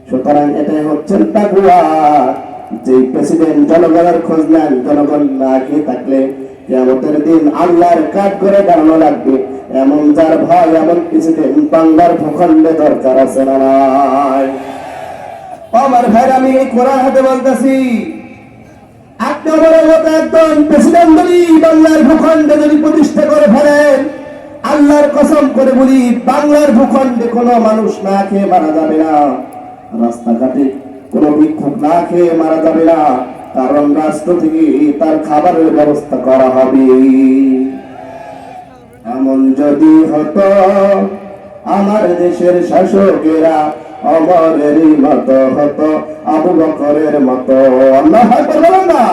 সুতরাং এটাই হচ্ছেন তাকওয়া। যে প্রেসিডেন্ট জনগণের খোঁজ নেন, জনগণ না খেয়ে থাকলে কিয়ামতের দিন আল্লাহর কাঠ করে দাঁড়ানো লাগবে। এমন যার ভয়, এমন প্রেসিডেন্ট বাংলার ভূখণ্ডে দরকার আছে না নাই? আমার ভাইরা, আমি এই কোরআন হাতে বলতেছি, আপনি আমাদের মতো একজন প্রেসিডেন্ট যদি বাংলার ভূখণ্ডে যদি প্রতিষ্ঠা করে ফেলেন, আল্লাহর কসম করে বলি, বাংলার ভূখণ্ডে কোনো মানুষ না খেয়ে মারা যাবে না, রাস্তাঘাটে কোনো ভিক্ষুক না খেয়ে মারা যাবে না, কারণ রাষ্ট্র থেকে তার খাবারের ব্যবস্থা করা হবে। এমন যদি হতো আমার দেশের শাসকেরা অমরেরই মতো হতো, আবু বকরের মতো। আল্লাহ আকবার বলেন না?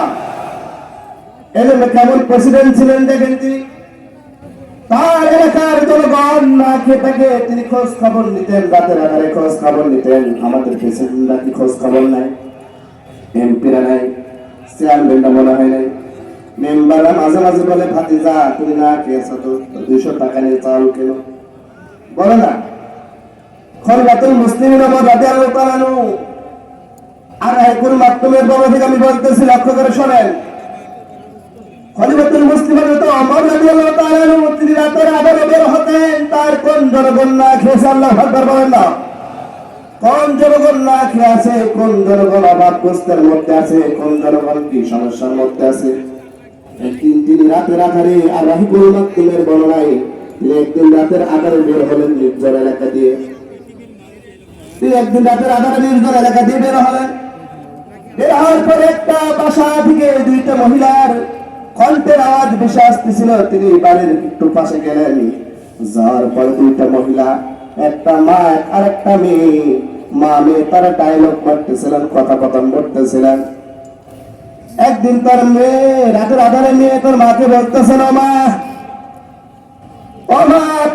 এজন্য কেমন প্রেসিডেন্ট ছিলেন দেখেন তিনি। তার এলাকার জনগণ না খেয়ে থাকে, তিনি খোঁজ খবর নিতেন, রাতের আধারে খোঁজ খবর নিতেন। আমাদের প্রেসিডেন্টরা কি খোঁজ খবর নাই? এমপিরা নাই, চেয়ারম্যানরা মনে হয় নাই, মেম্বাররা মাঝে মাঝে বলে, ভাতিজা তুমি না খেয়েছো তো 200 টাকা নিয়ে চাউল কেন, বলে না? খলিফাতুল মুসলিমিন ওমর রাদিয়াল্লাহু তাআলা আনহু আর হাইকুল মাকতুমের বাবা থেকে আমি বলতেছি, লক্ষ্য করে শোনেন। খলিফাতুল মুসলিমিন তো ওমর রাদিয়াল্লাহু তাআলা আনহু, তিনি রাতের আধারে বের হতেন, তার কোন জনগণ না খেয়েছে? আল্লাহু আকবার বলেন না? কোন জনগণ না খেয়ে আছে? কোন জনগণ অভাবগ্রস্তের মধ্যে আছে? কোন জনগণ কি সমস্যার মধ্যে আছে? একদিন তিনি রাতের আধারে, আর হাইকুল মাকতুমের বর্ণনায় তিনি একদিন রাতের আধারে বের হলেন নির্জন এলাকা দিয়ে। তিনি একদিন রাতের আধারে নির্জন এলাকা দিয়ে বের হলেন। বের হওয়ার পর একটা বাসা থেকে 2টা মহিলার কণ্ঠের আওয়াজ ভেসে আসতেছিল। তিনি বাড়ির একটু পাশে গেলেন, যাওয়ার পর 2টা মহিলা, একটা মা আর একটা মেয়ে, মা মেয়ে তারা ডায়লগ মারতেছিলেন, কথোপকথন করতেছিলেন। একদিন তার মেয়ে রাতের আধারে মেয়ে তার মাকে বলতেছেন, ও মা,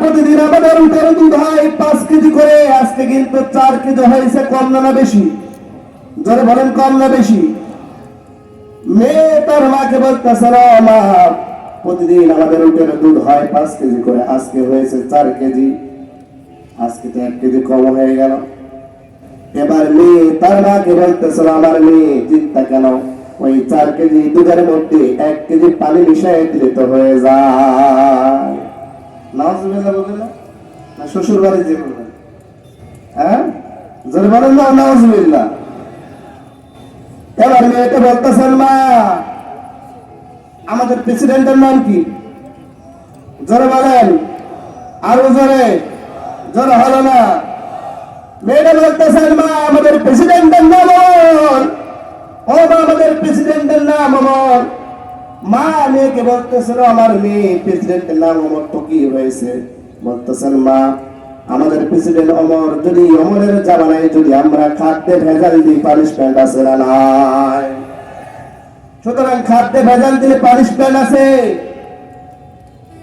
প্রতিদিন আমাদের উঠে দুধ হয় 5 কেজি করে, আজকে কিন্তু 4 কেজি হয়েছে, কম না বেশি? যারা বলেন কম না বেশি? মেয়ে তার মাকে বলতেছে, ও মা, প্রতিদিন আমাদের উঠে দুধ হয় 5 কেজি করে, আজকে হয়েছে 4 কেজি, আজকে তো 1 কেজি কম হয়ে গেল। এবার মেয়ে তার মাকে বলতেছিল, আমার মেয়ে চিন্তা কেন, ওই 4 কেজি দুধের মধ্যে 1 কেজি পানি মিশিয়ে দিলে তো হয়ে যায়। নাউজুবিল্লাহ বলবেন না? না শ্বশুর বাড়ি যে বলবেন? হ্যাঁ, যদি বলেন না নাউজুবিল্লাহ। এবার মেয়েটা বলতেছেন, মা, আমাদের প্রেসিডেন্টের নাম কি? জোরে বলেন, আরো জোরে। জোরে হলো না। মেয়েটা বলতেছেন, মা, আমাদের প্রেসিডেন্টের নাম অমর। ও মা, আমাদের প্রেসিডেন্টের নাম অমর। মা মেয়েকে বলতেছিল, আমার মেয়ে প্রেসিডেন্টের নাম অমর তো কি হয়েছে? বলতেছেন, মা, আমাদের প্রেসিডেন্ট অমর, যদি অমরের জামানায় যদি আমরা খাদ্যে ভেজাল দিই, পানিশমেন্ট আছে না নাই? সুতরাং খাদ্যে ভেজাল দিলে পানিশমেন্ট আছে,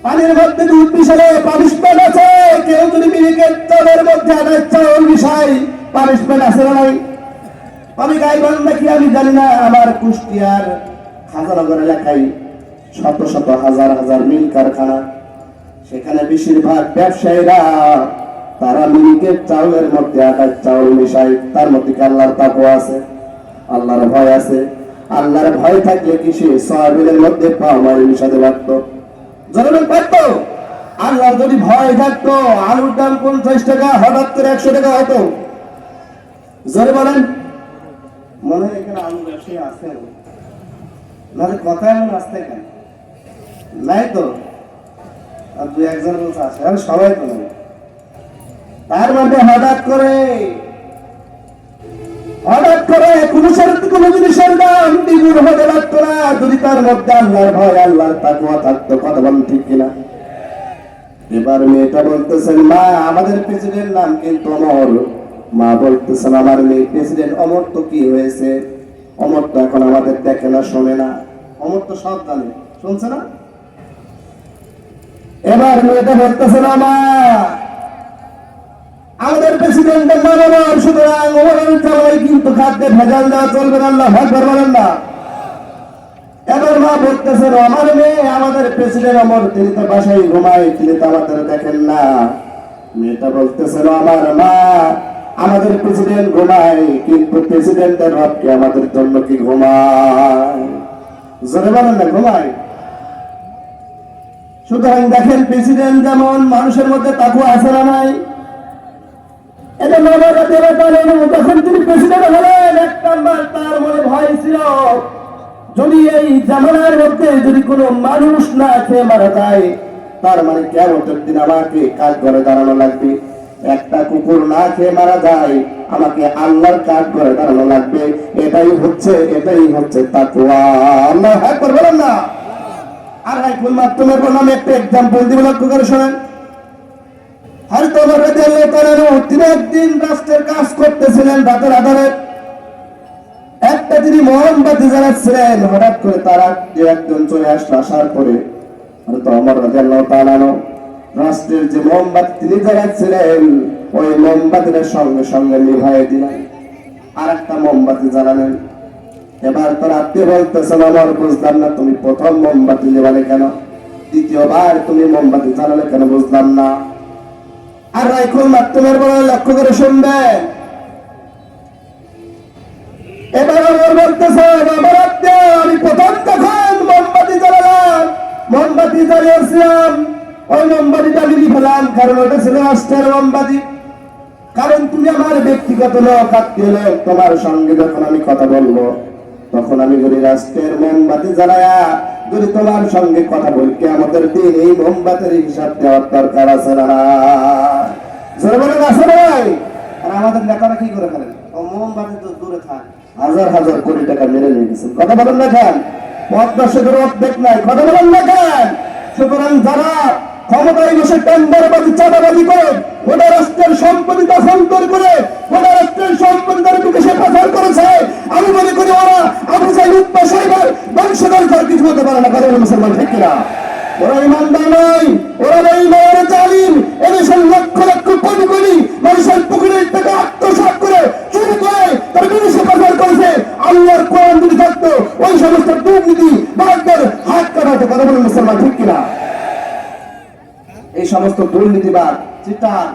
পানির মধ্যে দুধ মিশালে পানিশমেন্ট আছে, কেউ যদি মিনিকেট চালের মধ্যে আদায় চাউল মিশাই, পানিশমেন্ট আছে না নাই? আমি গাইবান নাকি আমি জানি না, আমার কুষ্টিয়ার খাজানগর এলাকায় শত শত হাজার হাজার মিল কারখানা, সেখানে বেশিরভাগ ব্যবসায়ীরা তারা মিনিকেট চাউলের মধ্যে আদায় চাউল মিশাই। তার মধ্যে কি আল্লাহর তাকওয়া আছে? আল্লাহর ভয় আছে? আল্লাহর ভয় থাকলে কি সে সয়াবিনের মধ্যে পামাইল মিশাতে পারতো? জনগণ পারতো? আল্লাহর যদি ভয় থাকতো, আলুর দাম 50 টাকা হঠাৎ করে 100 টাকা হতো? জোরে বলেন। মনে হয় এখানে আলু ব্যবসায়ী আছে, নাহলে কথা এমন আসতে কেন? নাই তো, আর 2-1 জন বলছে আছে, আর সবাই তো নাই। তার মধ্যে হঠাৎ করে কোনো জিনিসের দাম দ্বিগুণ হতে পারতো না, যদি তার মধ্যে আল্লাহর ভয়, আল্লাহর তাকওয়া থাকতো। কথা বলেন ঠিক কিনা? এবার মেয়েটা বলতেছেন, মা, আমাদের প্রেসিডেন্ট নাম কিন্তু অমর। মা বলতেছেন, আমার মেয়ে প্রেসিডেন্ট অমর তো কি হয়েছে? অমর তো এখন আমাদের দেখে না, শোনে না। অমর তো সব জানে, শুনছে না। এবার মেয়েটা বলতেছে, না মা, আমাদের প্রেসিডেন্টের নাম অমর, সুতরাং অমরের জামাই কিন্তু খাদ্যে ভেজাল দেওয়া চলবে না। আল্লাহু আকবার বলেন না? এবার মা বলতেছেন, আমার মেয়ে, আমাদের প্রেসিডেন্ট অমর, তিনি তো বাসায় ঘুমায়, তিনি তো আমাদের দেখেন না। মেয়েটা বলতেছেন, আমার মা, আমাদের প্রেসিডেন্ট ঘুমায়, কিন্তু প্রেসিডেন্টের রবকে আমাদের জন্য কি ঘুমায়? জোরে বলেন না, ঘুমায়? সুতরাং দেখেন, প্রেসিডেন্ট যেমন মানুষের মধ্যে তাকুয়া আছে না নাই? এটা যখন তিনি প্রেসিডেন্ট হলেন, এক নাম্বার তার মনে ভয় ছিল, যদি এই জামানার মধ্যে যদি কোনো মানুষ না খেয়ে মারা যায়, তার মানে কিয়ামতের দিন আমাকে কাজ করে দাঁড়ানো লাগবে। একটা কুকুর না খেয়ে মারা যায়, আমাকে আল্লাহর কাজ করে দাঁড়ানো লাগবে। এটাই হচ্ছে তাকওয়া। আল্লাহু আকবার বলেন না? আর এখন তোমার নামে একটা এক্সাম্পল দিব, লক্ষ্য করে শোনেন। হযরত ওমর রাদিয়াল্লাহু তাআলা তিনি একদিন রাষ্ট্রের কাজ করতেছিলেন রাতের আধারে। একটা তিনি মোমবাতি জ্বালাচ্ছিলেন, হঠাৎ করে তারা যে একজন চলে আসলো। আসার পরে হযরত ওমর রাদিয়াল্লাহু তাআলা রাষ্ট্রের যে মোমবাতি তিনি জ্বালাচ্ছিলেন, ওই মোমবাতির সঙ্গে সঙ্গে নিভাইয়ে দিলেন, আর একটা মোমবাতি জ্বালালেন। এবার তো রাত্রে বলতেছেন, আমার বুঝলাম না, তুমি প্রথম মোমবাতি জ্বালালে কেন, দ্বিতীয়বার তুমি মোমবাতি জ্বালালে কেন, বুঝলাম না। আর এখন মাধ্যমের বলে লক্ষ্য করে শুনবেন। এবার আমার বলতেছে, আমি প্রথম তখন মোমবাতি জ্বালালাম, মোমবাতি জ্বালিয়েছিলাম, ওই মোমবাতিটা আমি ফেলাম, কারণ ওটা ছিল রাষ্ট্রের মোমবাতি। কারণ তুমি আমার ব্যক্তিগত লোক, আত্মীয় লোক, তোমার সঙ্গে যখন আমি কথা বলবো, তখন আমি যদি রাষ্ট্রের মোমবাতি জ্বালায়া যদি তোমার সঙ্গে কথা বলি, কিয়ামতের দিন এই মোমবাতির হিসাব দেওয়ার দরকার আছে না? জোরে বলেন, আছে ভাই? আর আমাদের নেতারা কি করে ফেলেন, মোমবাতি তো দূরে থাক, হাজার হাজার কোটি টাকা মেরে নিয়ে গেছেন। কথা বলেন না কেন? পদ্মা সেতুর অর্ধেক নাই, কথা বলেন না কেন? সুতরাং যারা ক্ষমতায় বসে টেন্ডারবাজি, চাঁদাবাজি করে, গোটা রাষ্ট্রের সম্পত্তি হস্তান্তর করে, গোটা রাষ্ট্রের সম্পত্তি তারা বিদেশে পাচার করেছে, আমি মনে করি ওরা আবু জাহেল, উতবা, শাইবার বংশধর ছাড়া কিছু হতে পারে না। কথা বলেন মুসলমান, ঠিক কিনা? ওরা ইমানদার নয়, ওরা বেঈমান, জালিম। এদেশের লক্ষ লক্ষ কোটি কোটি মানুষের পুকুরের টাকা আত্মসাৎ করে, চুরি করে তারা বিদেশে পাচার করেছে। আল্লাহর কোরআন যদি থাকতো, ওই সমস্ত দুর্নীতি বাদদের হাত কাটাতে। কথা বলেন মুসলমান, ঠিক কিনা? এই সমস্ত দুর্নীতিবাদ, চিটার